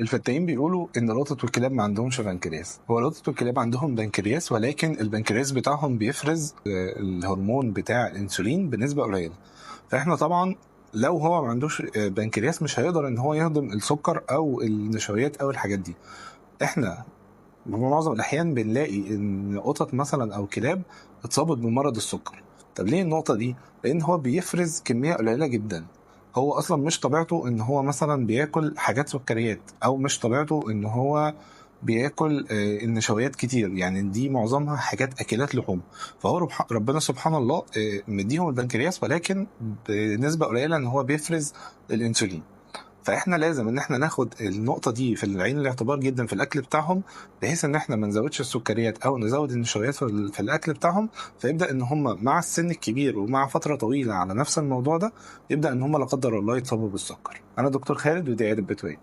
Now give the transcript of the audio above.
الفتاين بيقولوا ان القطط والكلاب ما عندهمش بنكرياس. هو القطط والكلاب عندهم بنكرياس، ولكن البنكرياس بتاعهم بيفرز الهرمون بتاع الانسولين بنسبه قليله. فاحنا طبعا لو هو ما عندوش بنكرياس مش هيقدر ان هو يهضم السكر او النشويات او الحاجات دي. احنا معظم الاحيان بنلاقي ان قطط مثلا او كلاب اتصابت بمرض السكر. طب ليه النقطه دي؟ لان هو بيفرز كميه قليله جدا. هو اصلا مش طبيعته ان هو مثلا بياكل حاجات سكريات، او مش طبيعته ان هو بياكل النشويات كتير، يعني دي معظمها حاجات اكلات لحوم. فهو ربنا سبحان الله مديهم البنكرياس، ولكن بنسبه قليله ان هو بيفرز الانسولين. فاحنا لازم ان احنا ناخد النقطه دي في العين الاعتبار جدا في الاكل بتاعهم، بحيث ان احنا ما نزودش السكريات او نزود النشويات في الاكل بتاعهم. فيبدا ان هم مع السن الكبير ومع فتره طويله على نفس الموضوع ده، يبدا ان هم لا قدر الله يتصابوا بالسكر. انا دكتور خالد ودي عياده بيتوين.